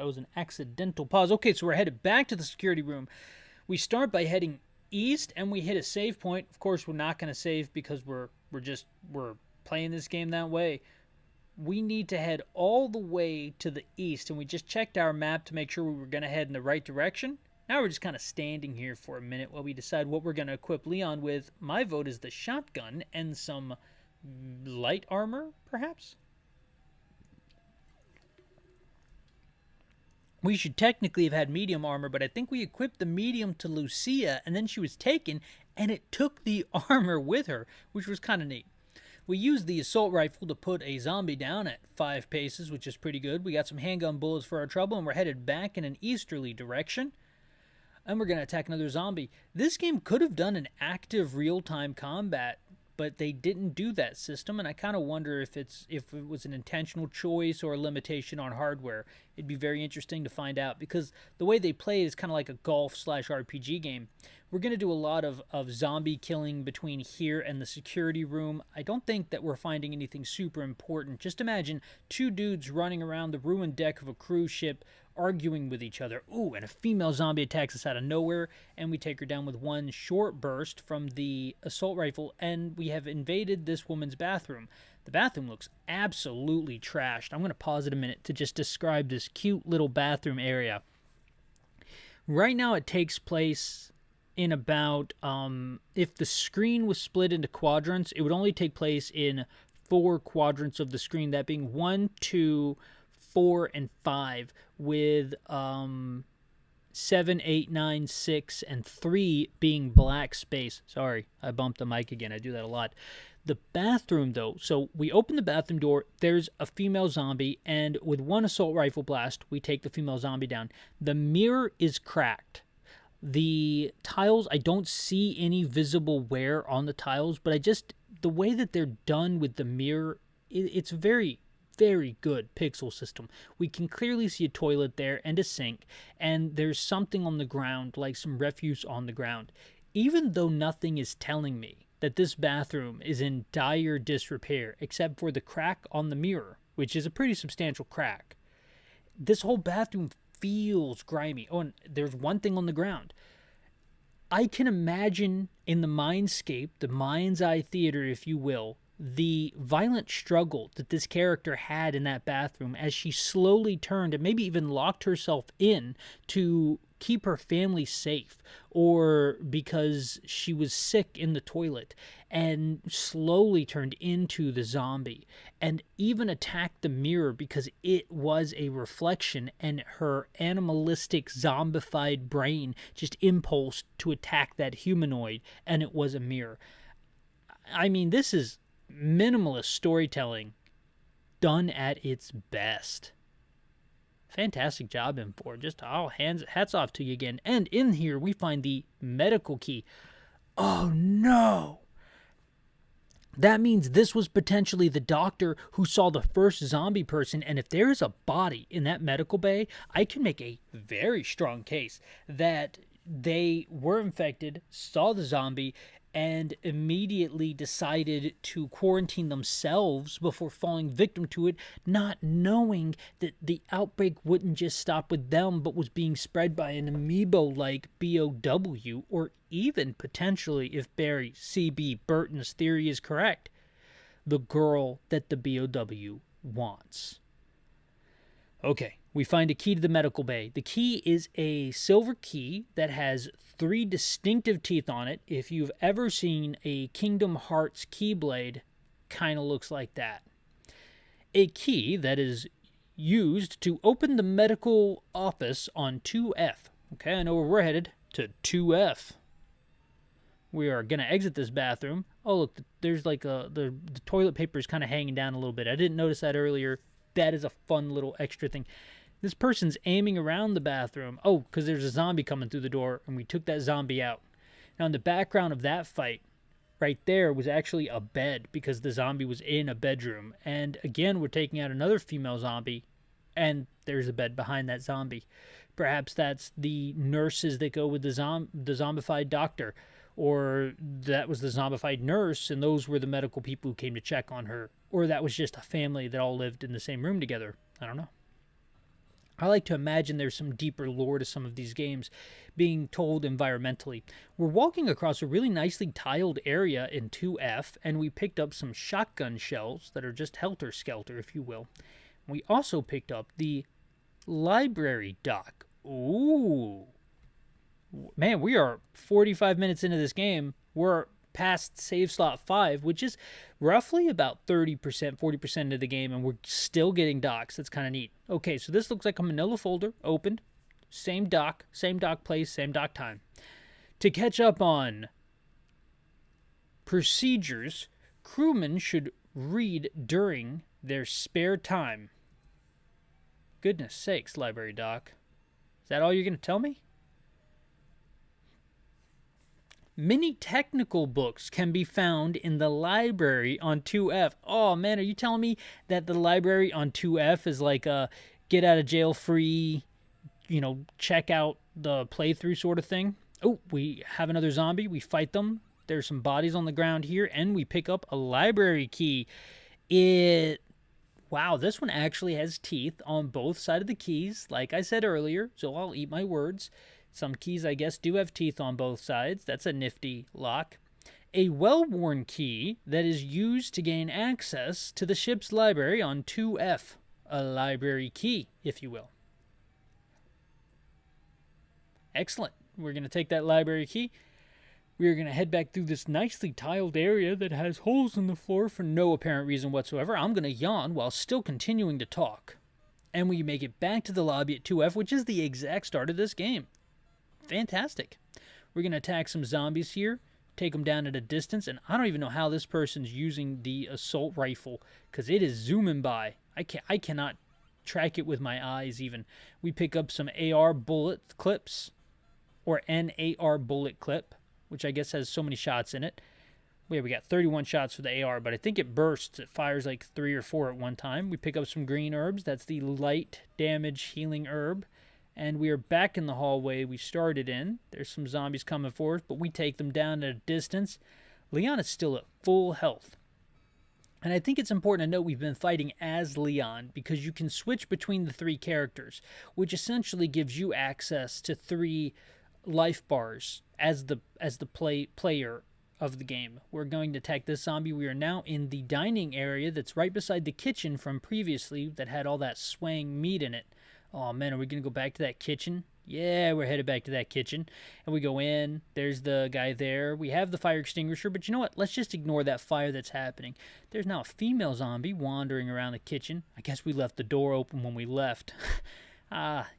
That was an accidental pause. Okay, so we're headed back to the security room. We start by heading east, and we hit a save point. Of course, we're not going to save because we're playing this game that way. We need to head all the way to the east, and we just checked our map to make sure we were going to head in the right direction. Now we're just kind of standing here for a minute while we decide what we're going to equip Leon with. My vote is the shotgun and some light armor, perhaps? We should technically have had medium armor, but I think we equipped the medium to Lucia, and then she was taken, and it took the armor with her, which was kind of neat. We used the assault rifle to put a zombie down at 5 paces, which is pretty good. We got some handgun bullets for our trouble, and we're headed back in an easterly direction. And we're going to attack another zombie. This game could have done an active real-time combat, but they didn't do that system, and I kind of wonder if it was an intentional choice or a limitation on hardware. It'd be very interesting to find out, because the way they play is kind of like a golf/RPG game. We're going to do a lot of zombie killing between here and the security room. I don't think that we're finding anything super important. Just imagine 2 dudes running around the ruined deck of a cruise ship arguing with each other. Ooh, and a female zombie attacks us out of nowhere, and we take her down with one short burst from the assault rifle, and we have invaded this woman's bathroom. The bathroom looks absolutely trashed. I'm going to pause it a minute to just describe this cute little bathroom area. Right now it takes place in about, if the screen was split into quadrants, it would only take place in 4 quadrants of the screen, that being 1, 2, 4, and 5, with 7, 8, 9, 6, and 3 being black space. Sorry, I bumped the mic again. I do that a lot. The bathroom, though, so we open the bathroom door, there's a female zombie, and with one assault rifle blast, we take the female zombie down. The mirror is cracked. The tiles, I don't see any visible wear on the tiles, but the way that they're done with the mirror, it's very, very good pixel system. We can clearly see a toilet there and a sink, and there's something on the ground, like some refuse on the ground. Even though nothing is telling me that this bathroom is in dire disrepair, except for the crack on the mirror, which is a pretty substantial crack, this whole bathroom feels grimy. Oh, and there's one thing on the ground. I can imagine in the mindscape, the mind's eye theater, if you will, the violent struggle that this character had in that bathroom as she slowly turned and maybe even locked herself in to keep her family safe, or because she was sick in the toilet, and slowly turned into the zombie, and even attacked the mirror because it was a reflection, and her animalistic zombified brain just impulsed to attack that humanoid, and it was a mirror. I mean, this is minimalist storytelling done at its best. Fantastic job, M4. Just hats off to you again. And in here we find the medical key. Oh no! That means this was potentially the doctor who saw the first zombie person, and if there is a body in that medical bay, I can make a very strong case that they were infected, saw the zombie, and immediately decided to quarantine themselves before falling victim to it, not knowing that the outbreak wouldn't just stop with them, but was being spread by an amiibo-like BOW, or even potentially, if Barry C.B. Burton's theory is correct, the girl that the BOW wants. Okay, we find a key to the medical bay. The key is a silver key that has 3 distinctive teeth on it. If you've ever seen a Kingdom Hearts keyblade, kind of looks like that. A key that is used to open the medical office on 2F. Okay, I know where we're headed, to 2F. We are going to exit this bathroom. Oh, look, there's like the toilet paper is kind of hanging down a little bit. I didn't notice that earlier. That is a fun little extra thing. This person's aiming around the bathroom. Oh, because there's a zombie coming through the door, and we took that zombie out. Now, in the background of that fight, right there was actually a bed, because the zombie was in a bedroom. And again, we're taking out another female zombie, and there's a bed behind that zombie. Perhaps that's the nurses that go with the zombified doctor. Or that was the zombified nurse, and those were the medical people who came to check on her. Or that was just a family that all lived in the same room together. I don't know. I like to imagine there's some deeper lore to some of these games being told environmentally. We're walking across a really nicely tiled area in 2F, and we picked up some shotgun shells that are just helter-skelter, if you will. We also picked up the library dock. Ooh. Man, we are 45 minutes into this game. We're past save slot 5, which is roughly about 30%, 40% of the game, and we're still getting docks. That's kind of neat. Okay, so this looks like a manila folder, opened, same dock place, same dock time. To catch up on procedures, crewmen should read during their spare time. Goodness sakes, library doc. Is that all you're going to tell me? Many technical books can be found in the library on 2F. Oh man, are you telling me that the library on 2F is like a get out of jail free, check out the playthrough sort of thing? Oh, we have another zombie. We fight them. There's some bodies on the ground here, and we pick up a library key. Wow, this one actually has teeth on both sides of the keys, like I said earlier, so I'll eat my words. Some keys, I guess, do have teeth on both sides. That's a nifty lock. A well-worn key that is used to gain access to the ship's library on 2F. A library key, if you will. Excellent. We're going to take that library key. We are going to head back through this nicely tiled area that has holes in the floor for no apparent reason whatsoever. I'm going to yawn while still continuing to talk. And we make it back to the lobby at 2F, which is the exact start of this game. Fantastic. We're going to attack some zombies here, take them down at a distance, and I don't even know how this person's using the assault rifle, because it is zooming by. I cannot track it with my eyes even. We pick up some AR bullet clips, or an AR bullet clip, which I guess has so many shots in it. We got 31 shots for the AR, but I think it bursts. It fires like 3 or 4 at one time. We pick up some green herbs. That's the light damage healing herb. And we are back in the hallway we started in. There's some zombies coming for us, but we take them down at a distance. Leon is still at full health. And I think it's important to note we've been fighting as Leon because you can switch between the 3 characters, which essentially gives you access to 3 life bars as the player of the game. We're going to attack this zombie. We are now in the dining area that's right beside the kitchen from previously that had all that swaying meat in it. Oh man, are we going to go back to that kitchen? Yeah, we're headed back to that kitchen. And we go in. There's the guy there. We have the fire extinguisher, but you know what? Let's just ignore that fire that's happening. There's now a female zombie wandering around the kitchen. I guess we left the door open when we left.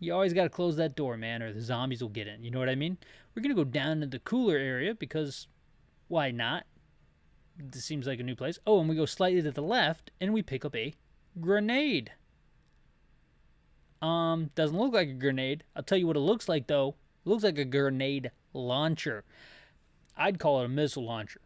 You always got to close that door, man, or the zombies will get in. You know what I mean? We're going to go down to the cooler area because why not? This seems like a new place. Oh, and we go slightly to the left, and we pick up a grenade. Doesn't look like a grenade. I'll tell you what it looks like, though. It looks like a grenade launcher. I'd call it a missile launcher.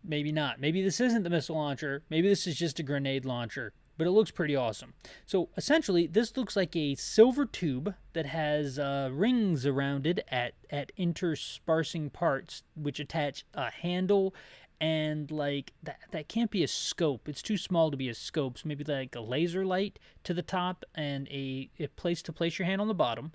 Maybe not. Maybe this isn't the missile launcher. Maybe this is just a grenade launcher. But it looks pretty awesome. So, essentially, this looks like a silver tube that has rings around it at interspersing parts, which attach a handle and, like, that can't be a scope. It's too small to be a scope. So maybe, like, a laser light to the top and a place to place your hand on the bottom.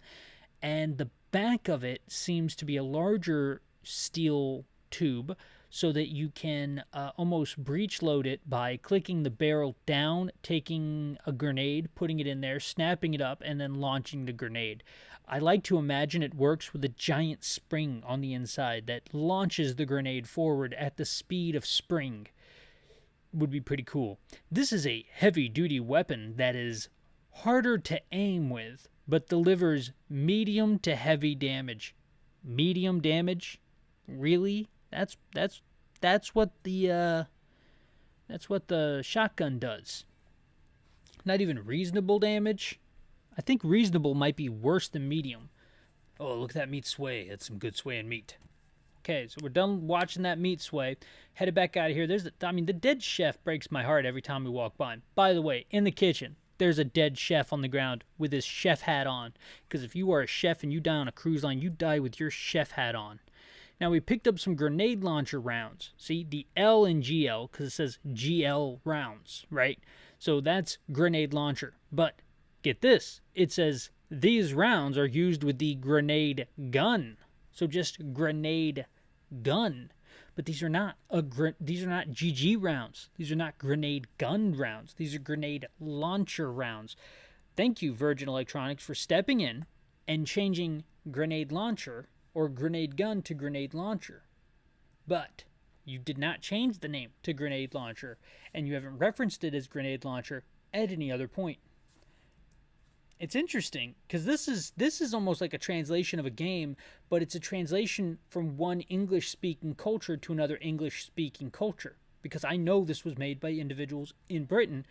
And the back of it seems to be a larger steel tube, so that you can almost breech load it by clicking the barrel down, taking a grenade, putting it in there, snapping it up, and then launching the grenade. I like to imagine it works with a giant spring on the inside that launches the grenade forward at the speed of spring. Would be pretty cool. This is a heavy-duty weapon that is harder to aim with, but delivers medium to heavy damage. Medium damage? Really? That's what the shotgun does. Not even reasonable damage. I think reasonable might be worse than medium. Oh, look at that meat sway. That's some good swaying meat. Okay, so we're done watching that meat sway. Headed back out of here. The dead chef breaks my heart every time we walk by him. By the way, in the kitchen, there's a dead chef on the ground with his chef hat on. Because if you are a chef and you die on a cruise line, you die with your chef hat on. Now, we picked up some grenade launcher rounds. See, the L in GL, because it says GL rounds, right? So that's grenade launcher. But get this, it says These rounds are used with the grenade gun. So just grenade gun. But these are not GG rounds. These are not grenade gun rounds. These are grenade launcher rounds. Thank you, Virgin Electronics, for stepping in and changing grenade launcher or grenade gun to grenade launcher. But you did not change the name to grenade launcher, and you haven't referenced it as grenade launcher at any other point. It's interesting because this is almost like a translation of a game, but it's a translation from one English-speaking culture to another English-speaking culture. Because I know this was made by individuals in Britain.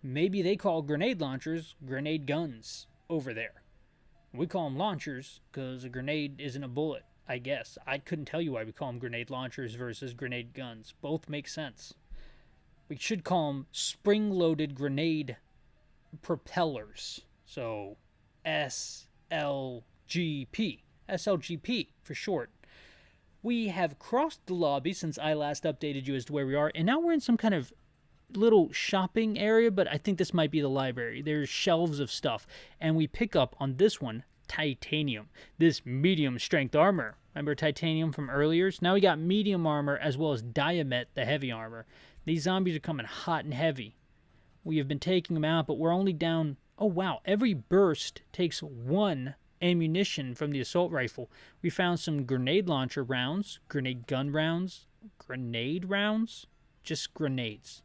Maybe they call grenade launchers grenade guns over there. We call them launchers because a grenade isn't a bullet, I guess. I couldn't tell you why we call them grenade launchers versus grenade guns. Both make sense. We should call them spring-loaded grenade propellers. So, SLGP. SLGP for short. We have crossed the lobby since I last updated you as to where we are, and now we're in some kind of little shopping area, but I think this might be the library. There's shelves of stuff, and we pick up on this one, titanium. This medium strength armor. Remember titanium from earlier? So now we got medium armor as well as Diamet, the heavy armor. These zombies are coming hot and heavy. We have been taking them out, but we're only down... Oh, wow. Every burst takes 1 ammunition from the assault rifle. We found some grenade launcher rounds, grenade gun rounds, grenade rounds, just grenades.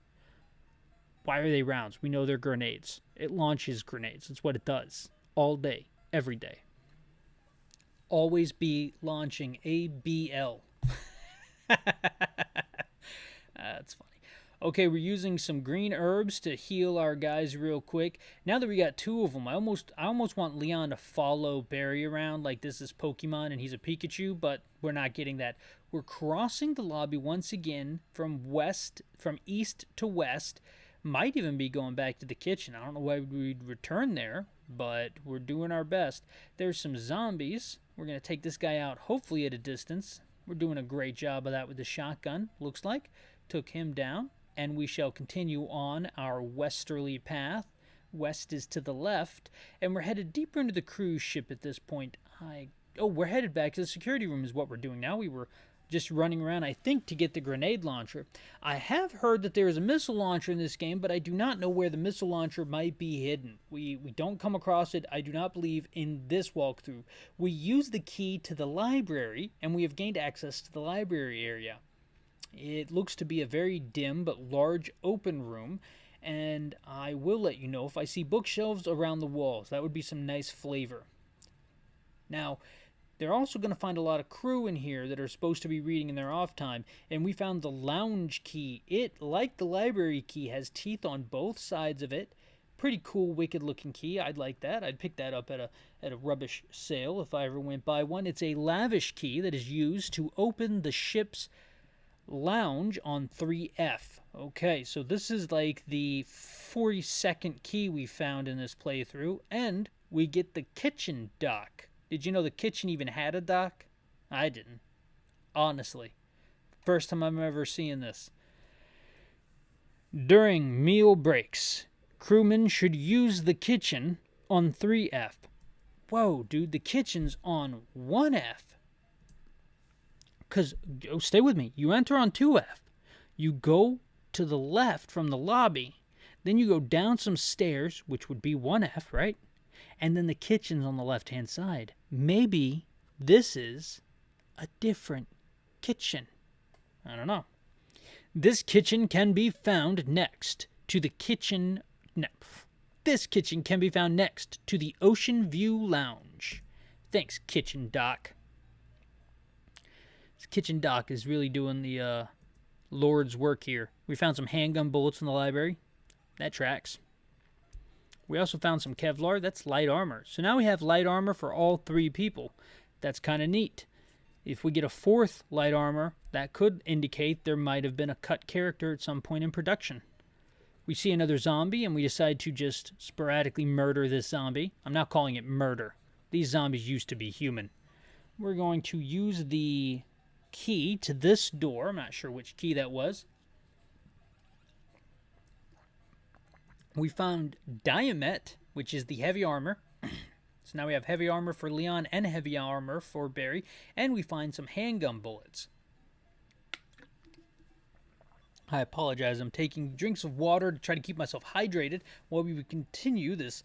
Why are they rounds? We know they're grenades. It launches grenades. That's what it does. All day. Every day. Always be launching ABL. That's funny. Okay, we're using some green herbs to heal our guys real quick. Now that we got 2 of them, I almost want Leon to follow Barry around like this is Pokemon and he's a Pikachu, but we're not getting that. We're crossing the lobby once again from east to west. Might even be going back to the kitchen. I don't know why we'd return there, but we're doing our best. There's some zombies. We're going to take this guy out, hopefully at a distance. We're doing a great job of that with the shotgun, looks like. Took him down. And we shall continue on our westerly path. West is to the left, and we're headed deeper into the cruise ship at this point. We're headed back to the security room is what we're doing now. We were just running around, I think, to get the grenade launcher. I have heard that there is a missile launcher in this game, but I do not know where the missile launcher might be hidden. We don't come across it, I do not believe, in this walkthrough. We use the key to the library, and we have gained access to the library area. It looks to be a very dim but large open room, and I will let you know if I see bookshelves around the walls. That would be some nice flavor. Now, they're also going to find a lot of crew in here that are supposed to be reading in their off time, and we found the lounge key. It, like the library key, has teeth on both sides of it. Pretty cool, wicked-looking key. I'd like that. I'd pick that up at a rubbish sale if I ever went by one. It's a lavish key that is used to open the ship's lounge on 3F. Okay, so this is like the 42nd key we found in this playthrough, and we get the kitchen dock. Did you know the kitchen even had a dock? I didn't. Honestly. First time I'm ever seeing this. During meal breaks, crewmen should use the kitchen on 3F. Whoa, dude, the kitchen's on 1F. Because, stay with me, you enter on 2F, you go to the left from the lobby, then you go down some stairs, which would be 1F, right? And then the kitchen's on the left-hand side. Maybe this is a different kitchen. I don't know. This kitchen can be found next to the kitchen... This kitchen can be found next to the Ocean View Lounge. Thanks, Kitchen Doc. This kitchen dock is really doing the Lord's work here. We found some handgun bullets in the library. That tracks. We also found some Kevlar. That's light armor. So now we have light armor for all 3 people. That's kind of neat. If we get a 4th light armor, that could indicate there might have been a cut character at some point in production. We see another zombie, and we decide to just sporadically murder this zombie. I'm not calling it murder. These zombies used to be human. We're going to use the key to this door. I'm not sure which key that was. We found Diamet, which is the heavy armor. So now we have heavy armor for Leon and heavy armor for Barry, and we find some handgun bullets. I apologize, I'm taking drinks of water to try to keep myself hydrated while we would continue this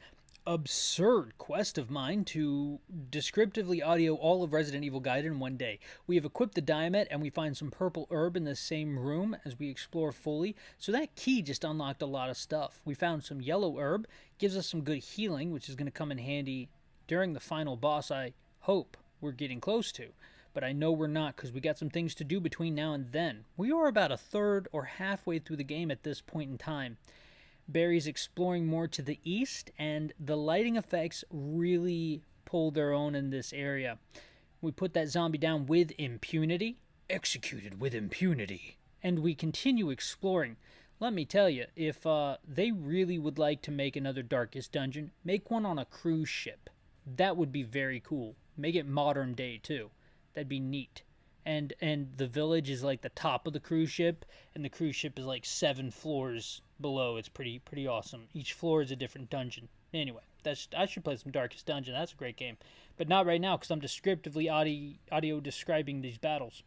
absurd quest of mine to descriptively audio all of Resident Evil Gaiden in one day. We have equipped the Diamet and we find some purple herb in the same room as we explore fully. So that key just unlocked a lot of stuff. We found some yellow herb, gives us some good healing, which is going to come in handy during the final boss I hope we're getting close to. But I know we're not because we got some things to do between now and then. We are about a third or halfway through the game at this point in time. Barry's exploring more to the east, and the lighting effects really pull their own in this area. We put that zombie down with impunity. Executed with impunity. And we continue exploring. Let me tell you, if they really would like to make another Darkest Dungeon, make one on a cruise ship. That would be very cool. Make it modern day, too. That'd be neat. And the village is like the top of the cruise ship, and the cruise ship is like 7 floors below. It's pretty awesome. Each floor is a different dungeon. Anyway, I should play some Darkest Dungeon. That's a great game. But not right now, because I'm descriptively audio describing these battles.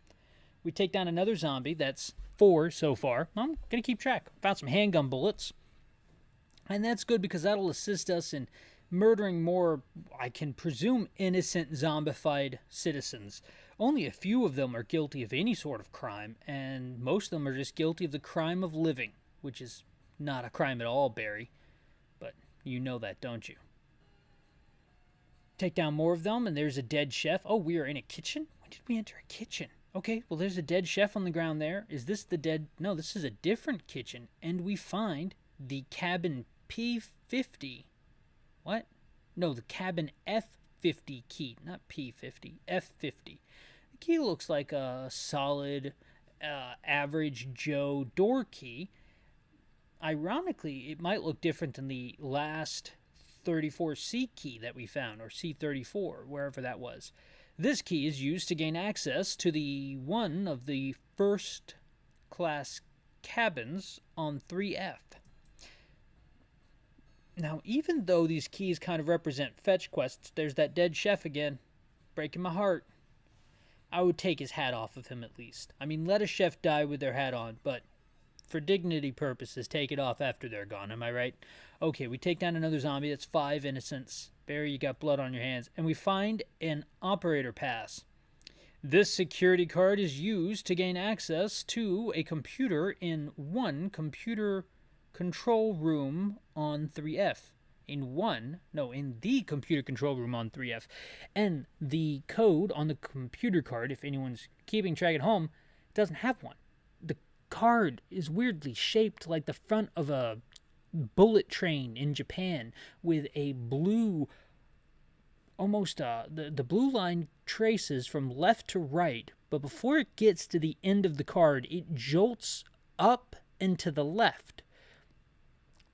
We take down another zombie. That's 4 so far. I'm going to keep track. Found some handgun bullets. And that's good because that'll assist us in murdering more, I can presume, innocent zombified citizens. Only a few of them are guilty of any sort of crime, and most of them are just guilty of the crime of living, which is not a crime at all, Barry. But you know that, don't you? Take down more of them, and there's a dead chef. Oh, we are in a kitchen? When did we enter a kitchen? Okay, well, there's a dead chef on the ground there. Is this the dead... No, this is a different kitchen, and we find the cabin P50. What? No, the cabin F50 key, not P50, F50. The key looks like a solid, average Joe door key. Ironically, it might look different than the last 34C key that we found, or C34, wherever that was. This key is used to gain access to the one of the first class cabins on 3F. Now, even though these keys kind of represent fetch quests, there's that dead chef again, breaking my heart. I would take his hat off of him at least. I mean, let a chef die with their hat on, but for dignity purposes, take it off after they're gone, am I right? Okay, we take down another zombie. That's 5 innocents. Barry, you got blood on your hands. And we find an operator pass. This security card is used to gain access to a computer in one computer control room on 3F. In the computer control room on 3F. And the code on the computer card, if anyone's keeping track at home, doesn't have one. The card is weirdly shaped like the front of a bullet train in Japan with a blue, almost the blue line traces from left to right, but before it gets to the end of the card, it jolts up and to the left.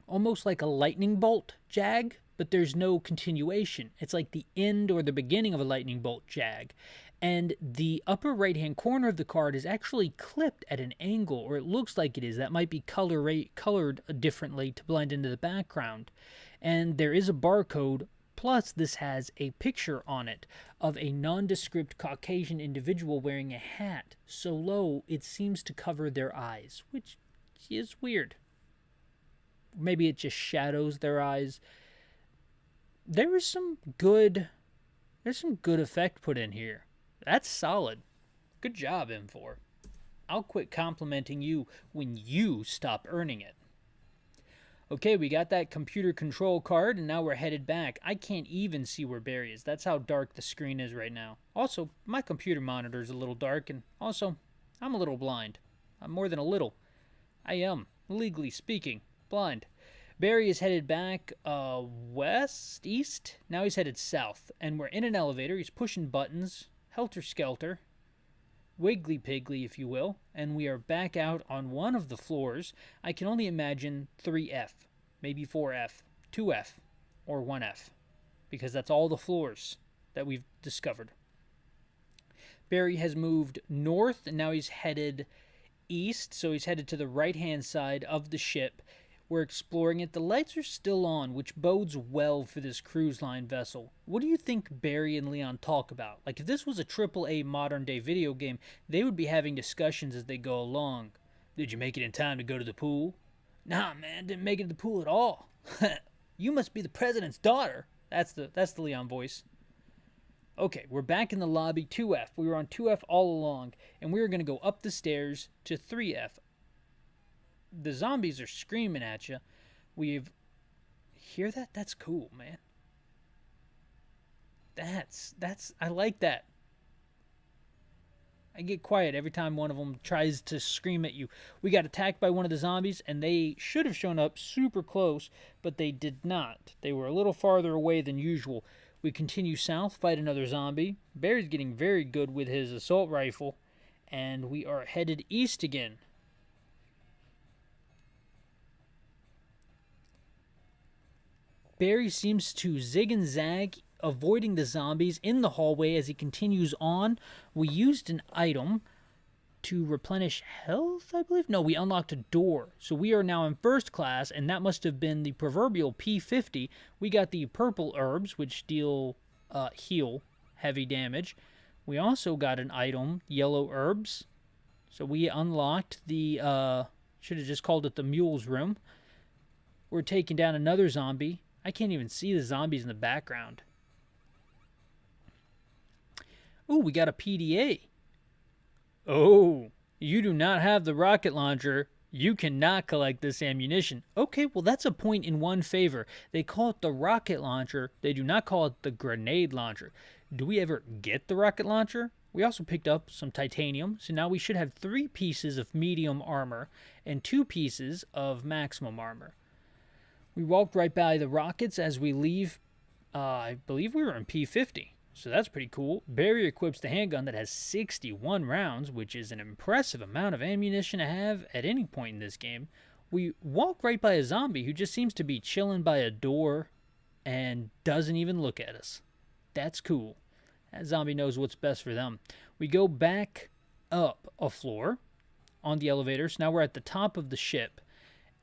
Almost like a lightning bolt jag, but there's no continuation. It's like the end or the beginning of a lightning bolt jag. And the upper right-hand corner of the card is actually clipped at an angle, or it looks like it is. That might be colored differently to blend into the background. And there is a barcode, plus this has a picture on it of a nondescript Caucasian individual wearing a hat so low it seems to cover their eyes, which is weird. Maybe it just shadows their eyes. There's some good effect put in here. That's solid. Good job, M4. I'll quit complimenting you when you stop earning it. Okay, we got that computer control card, and now we're headed back. I can't even see where Barry is. That's how dark the screen is right now. Also, my computer monitor is a little dark, and also, I'm a little blind. I'm more than a little. I am, legally speaking, blind. Barry is headed back east. Now he's headed south, and we're in an elevator. He's pushing buttons, helter-skelter, wiggly-piggly, if you will, and we are back out on one of the floors. I can only imagine 3F, maybe 4F, 2F, or 1F, because that's all the floors that we've discovered. Barry has moved north, and now he's headed east, so he's headed to the right-hand side of the ship. We're exploring it. The lights are still on, which bodes well for this cruise line vessel. What do you think Barry and Leon talk about? Like, if this was a AAA modern-day video game, they would be having discussions as they go along. Did you make it in time to go to the pool? Nah, man, didn't make it to the pool at all. You must be the president's daughter. That's the Leon voice. Okay, we're back in the lobby, 2F. We were on 2F all along, and we were going to go up the stairs to 3F. The zombies are screaming at you. Hear that? That's cool, man. I like that. I get quiet every time one of them tries to scream at you. We got attacked by one of the zombies, and they should have shown up super close, but they did not. They were a little farther away than usual. We continue south, fight another zombie. Barry's getting very good with his assault rifle, and we are headed east again. Barry seems to zig and zag, avoiding the zombies in the hallway as he continues on. We used an item to replenish health, I believe? No, we unlocked a door. So we are now in first class, and that must have been the proverbial P50. We got the purple herbs, which deal heal heavy damage. We also got an item, yellow herbs. So we unlocked the, should have just called it the mule's room. We're taking down another zombie. I can't even see the zombies in the background. Ooh, we got a PDA. Oh, you do not have the rocket launcher. You cannot collect this ammunition. Okay, well, that's a point in one favor. They call it the rocket launcher. They do not call it the grenade launcher. Do we ever get the rocket launcher? We also picked up some titanium, so now we should have 3 pieces of medium armor and 2 pieces of maximum armor. We walked right by the rockets as we leave. I believe we were in P50, so that's pretty cool. Barry equips the handgun that has 61 rounds, which is an impressive amount of ammunition to have at any point in this game. We walk right by a zombie who just seems to be chilling by a door and doesn't even look at us. That's cool. That zombie knows what's best for them. We go back up a floor on the elevator, so now we're at the top of the ship.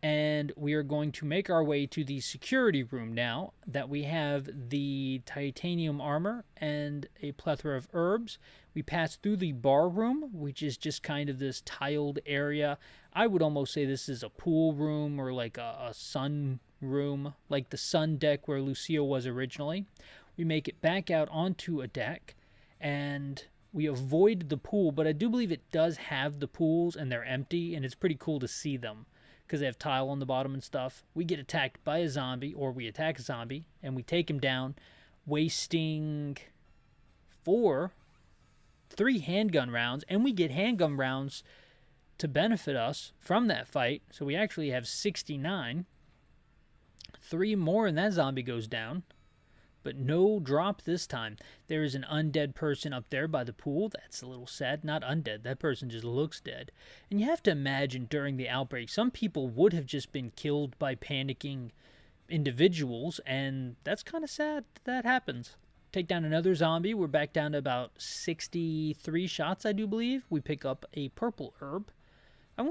And we are going to make our way to the security room now that we have the titanium armor and a plethora of herbs. We pass through the bar room, which is just kind of this tiled area. I would almost say this is a pool room or like a sun room, like the sun deck where Lucia was originally. We make it back out onto a deck, and we avoid the pool, but I do believe it does have the pools, and they're empty, and it's pretty cool to see them, because they have tile on the bottom and stuff. We get attacked by a zombie, or we attack a zombie, and we take him down, wasting 3 handgun rounds, and we get handgun rounds to benefit us from that fight, so we actually have 69. 3 more and that zombie goes down, but no drop this time. There is an undead person up there by the pool. That's a little sad. Not undead. That person just looks dead. And you have to imagine during the outbreak, some people would have just been killed by panicking individuals, and that's kind of sad that happens. Take down another zombie. We're back down to about 63 shots, I do believe. We pick up a purple herb. I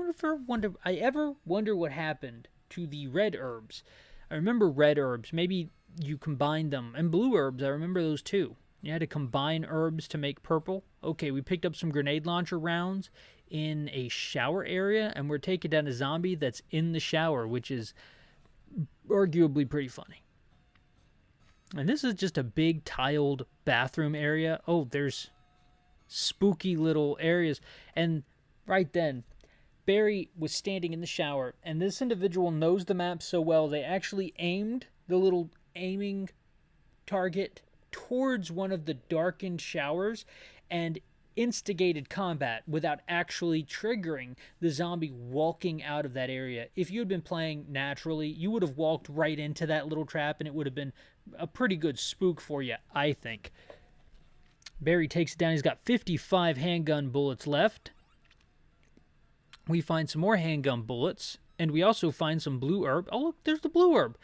ever wonder what happened to the red herbs. I remember red herbs. Maybe you combine them. And blue herbs, I remember those too. You had to combine herbs to make purple. Okay, we picked up some grenade launcher rounds in a shower area, and we're taking down a zombie that's in the shower, which is arguably pretty funny. And this is just a big tiled bathroom area. Oh, there's spooky little areas. And right then, Barry was standing in the shower, and this individual knows the map so well, they actually aimed the little aiming target towards one of the darkened showers and instigated combat without actually triggering the zombie walking out of that area. If you had been playing naturally, you would have walked right into that little trap, and it would have been a pretty good spook for you, I think. Barry takes it down. He's got 55 handgun bullets left. We find some more handgun bullets, and we also find some blue herb. Oh, look, there's the blue herb.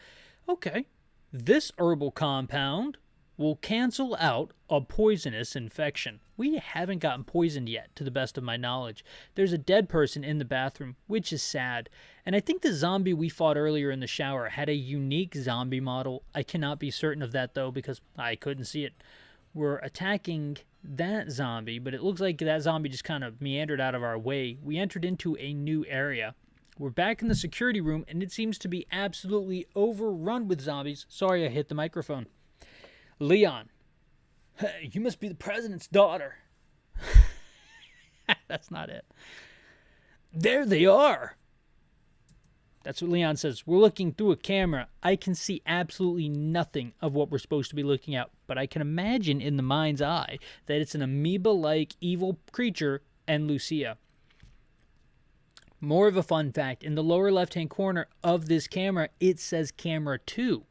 Okay. This herbal compound will cancel out a poisonous infection. We haven't gotten poisoned yet, to the best of my knowledge. There's a dead person in the bathroom, which is sad. And I think the zombie we fought earlier in the shower had a unique zombie model. I cannot be certain of that, though, because I couldn't see it. We're attacking that zombie, but it looks like that zombie just kind of meandered out of our way. We entered into a new area. We're back in the security room, and it seems to be absolutely overrun with zombies. Sorry, I hit the microphone. Leon. Hey, you must be the president's daughter. That's not it. There they are. That's what Leon says. We're looking through a camera. I can see absolutely nothing of what we're supposed to be looking at, but I can imagine in the mind's eye that it's an amoeba-like evil creature and Lucia. More of a fun fact, in the lower left-hand corner of this camera, it says Camera 2,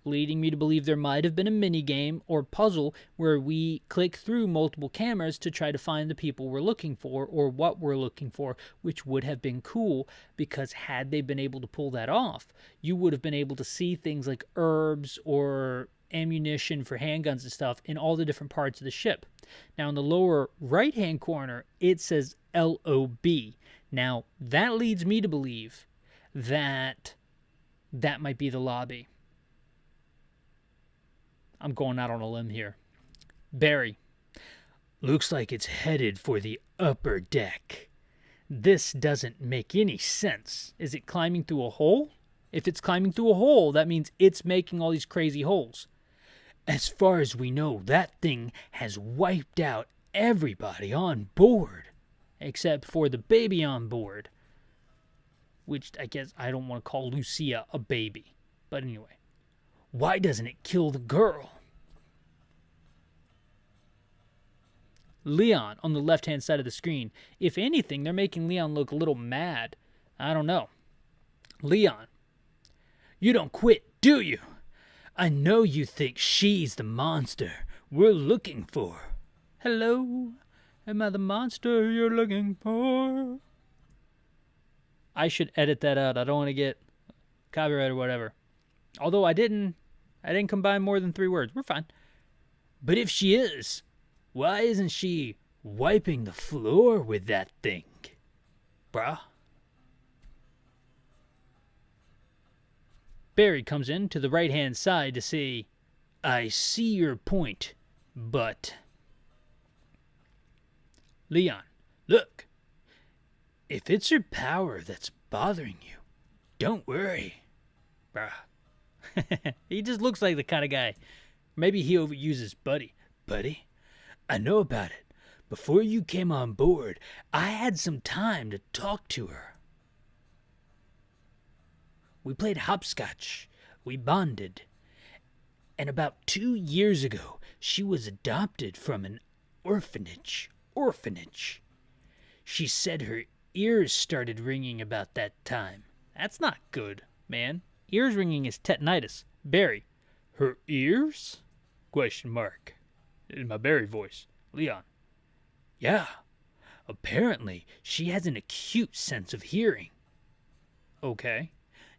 leading me to believe there might have been a mini-game or puzzle where we click through multiple cameras to try to find the people we're looking for or what we're looking for, which would have been cool because had they been able to pull that off, you would have been able to see things like herbs or ammunition for handguns and stuff in all the different parts of the ship. Now, in the lower right-hand corner, it says LOB. Now, that leads me to believe that that might be the lobby. I'm going out on a limb here. Barry. Looks like it's headed for the upper deck. This doesn't make any sense. Is it climbing through a hole? If it's climbing through a hole, that means it's making all these crazy holes. As far as we know, that thing has wiped out everybody on board. Except for the baby on board. Which I guess I don't want to call Lucia a baby. But anyway. Why doesn't it kill the girl? Leon on the left-hand side of the screen. If anything, they're making Leon look a little mad. I don't know. Leon. You don't quit, do you? I know you think she's the monster we're looking for. Hello? Am I the monster you're looking for? I should edit that out. I don't want to get copyright or whatever. Although I didn't combine more than 3 words. We're fine. But if she is, why isn't she wiping the floor with that thing? Bruh. Barry comes in to the right-hand side to say, I see your point, but... Leon, look. If it's her power that's bothering you, don't worry. Bruh. He just looks like the kind of guy. Maybe he overuses Buddy. Buddy, I know about it. Before you came on board, I had some time to talk to her. We played hopscotch. We bonded. And about 2 years ago, she was adopted from an orphanage. She said her ears started ringing about that time. That's not good, man. Ears ringing is tetanitis. Barry. Her ears? Question mark. In my Barry voice. Leon. Yeah. Apparently, she has an acute sense of hearing. Okay.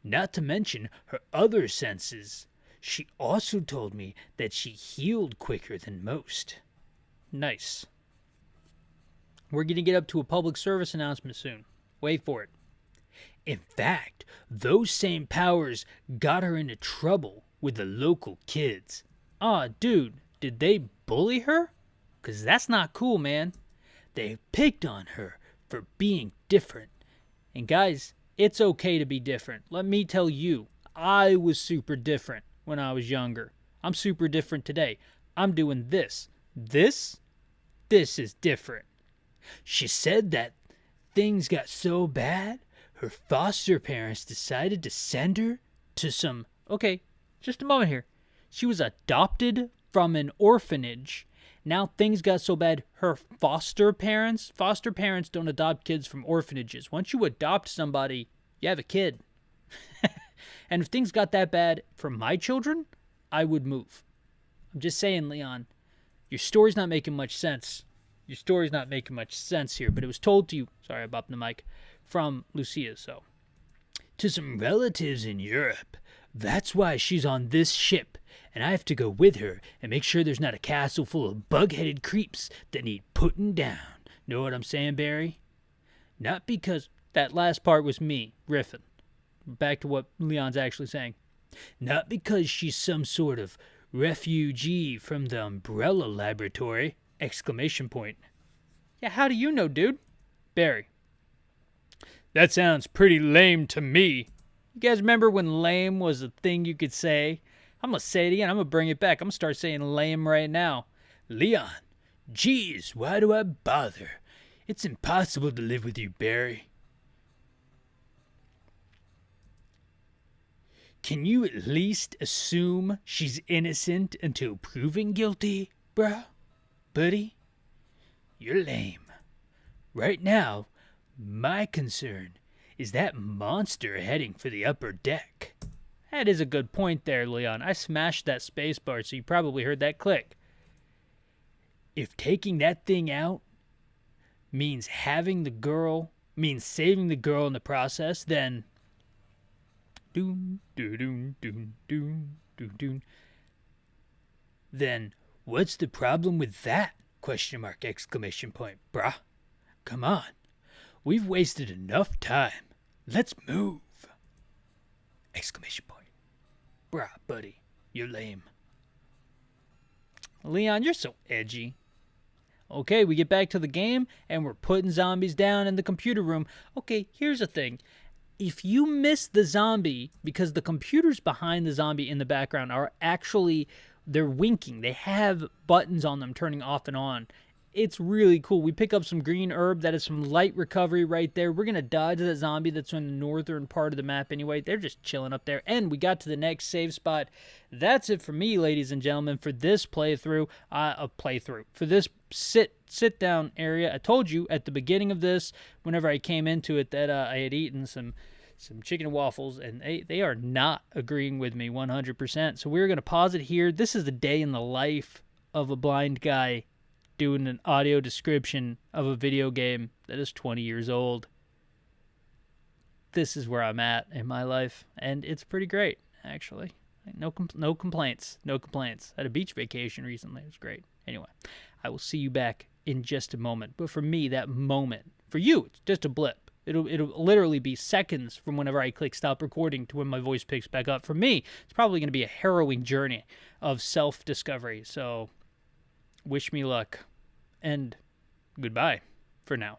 Not to mention her other senses. She also told me that she healed quicker than most. Nice. We're going to get up to a public service announcement soon. Wait for it. In fact, those same powers got her into trouble with the local kids. Aw, dude, did they bully her? 'Cause that's not cool, man. They picked on her for being different. And guys, it's okay to be different. Let me tell you, I was super different when I was younger. I'm super different today. I'm doing this. This is different. She said that things got so bad, her foster parents decided to send her to some... Okay, just a moment here. She was adopted from an orphanage. Now things got so bad, her foster parents don't adopt kids from orphanages. Once you adopt somebody, you have a kid. And if things got that bad for my children, I would move. I'm just saying, Leon, your story's not making much sense. Your story's not making much sense here, but it was told to you, sorry, I bopped the mic, from Lucia, so. To some relatives in Europe, That's why she's on this ship, and I have to go with her and make sure there's not a castle full of bug-headed creeps that need putting down. Know what I'm saying, Barry? Not because... That last part was me, riffing. Back to what Leon's actually saying. Not because she's some sort of refugee from the Umbrella Laboratory! Exclamation point. Yeah, how do you know, dude? Barry. That sounds pretty lame to me. You guys remember when lame was a thing you could say? I'm going to say it again. I'm going to bring it back. I'm going to start saying lame right now. Leon. Geez, why do I bother? It's impossible to live with you, Barry. Can you at least assume she's innocent until proven guilty, bruh? Buddy? You're lame. Right now, my concern is that monster heading for the upper deck. That is a good point there, Leon. I smashed that space bar, so you probably heard that click. If taking that thing out means saving the girl in the process, then... Then what's the problem with that? Question mark, exclamation point, bruh. Come on. We've wasted enough time. Let's move. Exclamation point. Bruh, buddy, you're lame. Leon, you're so edgy. Okay, we get back to the game, and we're putting zombies down in the computer room. Okay, here's the thing. If you miss the zombie, because the computers behind the zombie in the background are actually, they're winking. They have buttons on them turning off and on. It's really cool. We pick up some green herb. That is some light recovery right there. We're going to dodge that zombie that's in the northern part of the map anyway. They're just chilling up there. And we got to the next save spot. That's it for me, ladies and gentlemen, for this playthrough. For this sit down area. I told you at the beginning of this, whenever I came into it, that I had eaten some chicken and waffles, and they are not agreeing with me 100%. So we're going to pause it here. This is the day in the life of a blind guy doing an audio description of a video game that is 20 years old. This is where I'm at in my life, and it's pretty great, actually. No complaints. No complaints. I had a beach vacation recently. It was great. Anyway, I will see you back in just a moment. But for me, that moment, for you, it's just a blip. It'll literally be seconds from whenever I click stop recording to when my voice picks back up. For me, it's probably going to be a harrowing journey of self-discovery. So wish me luck, and goodbye for now.